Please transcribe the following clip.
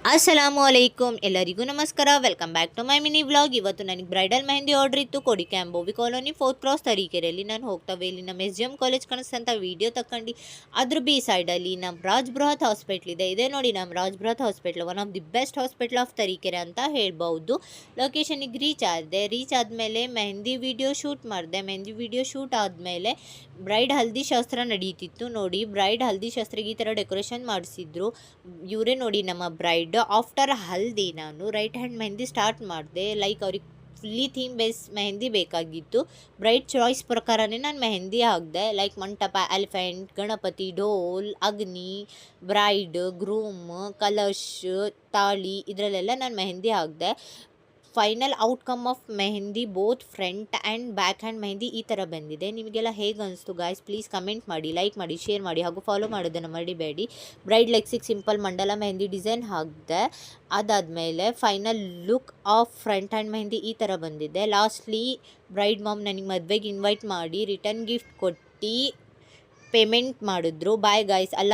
ಅಸ್ಸಲಾಮು ಅಲೈಕುಮ್, ಎಲ್ಲರಿಗೂ ನಮಸ್ಕಾರ. Welcome back to my mini vlog. ಇವತ್ತು ನನಗೆ ಬ್ರೈಡಲ್ ಮೆಹಂದಿ ಆರ್ಡರ್ ಇತ್ತು ಕೊಡಿ ಕ್ಯಾಂಬೋವಿ ಕಾಲೋನಿ 4th ಕ್ರಾಸ್ ತರೀಕೆರೆಯಲ್ಲಿ. ನಾನು ಹೋಗ್ತಾವೆ ಇಲ್ಲಿ ನಮ್ಮ SGM ಕಾಲೇಜ್ ಕಾಣಿಸ್ತಂತ ವೀಡಿಯೋ ತಗೊಂಡು ಅದ್ರ ಬಿ ಸೈಡಲ್ಲಿ ನಮ್ಮ ರಾಜ್ ಬೃಹತ್ ಹಾಸ್ಪಿಟ್ಲ್ ಇದೆ ನೋಡಿ. ನಮ್ಮ ರಾಜ್ ಬೃಹತ್ hospital one of the best hospital of Tarikere ಅಂತ ಹೇಳ್ಬೋದು. ಲೊಕೇಶನಿಗೆ ರೀಚ್ ಆದಮೇಲೆ ಮೆಹಂದಿ ವಿಡಿಯೋ ಶೂಟ್ ಮಾಡಿದೆ. ಮೆಹಂದಿ ವಿಡಿಯೋ ಶೂಟ್ ಆದಮೇಲೆ ಬ್ರೈಡ್ ಹಲ್ದಿ ಶಾಸ್ತ್ರ ನಡೀತಿತ್ತು ನೋಡಿ. ಬ್ರೈಡ್ ಹಲ್ದಿ ಶಾಸ್ತ್ರಕ್ಕೆ ಈ ಥರ ಡೆಕೋರೇಷನ್ ಮಾಡಿಸಿದ್ರು. ಇವರೇ ನೋಡಿ ನಮ್ಮ ಬ್ರೈಡ್. ಆಫ್ಟರ್ ಹಲ್ದಿ ನಾನು ರೈಟ್ ಹ್ಯಾಂಡ್ ಮೆಹಂದಿ ಸ್ಟಾರ್ಟ್ ಮಾಡಿದೆ. ಲೈಕ್ ಅವ್ರಿಗೆ ಫುಲ್ಲಿ ಥೀಮ್ ಬೇಸ್ ಮೆಹಂದಿ ಬೇಕಾಗಿತ್ತು. ಬ್ರೈಡ್ ಚಾಯ್ಸ್ ಪ್ರಕಾರನೇ ನಾನು ಮೆಹಂದಿ ಹಾಕಿದೆ. ಲೈಕ್ ಮಂಟಪ, ಎಲಿಫೆಂಟ್, ಗಣಪತಿ, ಡೋಲ್, ಅಗ್ನಿ, ಬ್ರೈಡ್, ಗ್ರೂಮ್, ಕಲಶ್, ತಾಳಿ ಇದರಲ್ಲೆಲ್ಲ ನಾನು ಮೆಹಂದಿ ಹಾಕಿದೆ. Final outcome of mehndi both front and back hand mehndi ಈ ಥರ ಬಂದಿದೆ. ನಿಮಗೆಲ್ಲ ಹೇಗೆ ಅನಿಸ್ತು ಗಾಯ್ಸ್? ಪ್ಲೀಸ್ ಕಮೆಂಟ್ ಮಾಡಿ, ಲೈಕ್ ಮಾಡಿ, ಶೇರ್ ಮಾಡಿ ಹಾಗೂ ಫಾಲೋ ಮಾಡೋದನ್ನು ಮರಿಬೇಡಿ. ಬ್ರೈಡ್ ಲೆಗ್ಸಿಗೆ ಸಿಂಪಲ್ ಮಂಡಲ ಮೆಹಂದಿ ಡಿಸೈನ್ ಹಾಕಿದೆ. ಅದಾದಮೇಲೆ final look of front hand mehndi ಈ ಥರ ಬಂದಿದೆ. ಲಾಸ್ಟ್ಲಿ ಬ್ರೈಡ್ ಮಾಮ್ ನನಗೆ ಮದುವೆಗೆ ಇನ್ವೈಟ್ ಮಾಡಿ ರಿಟರ್ನ್ ಗಿಫ್ಟ್ ಕೊಟ್ಟು ಪೇಮೆಂಟ್ ಮಾಡಿದ್ರು. ಬಾಯ್ ಗಾಯ್ಸ್, ಅಲ್ಲ.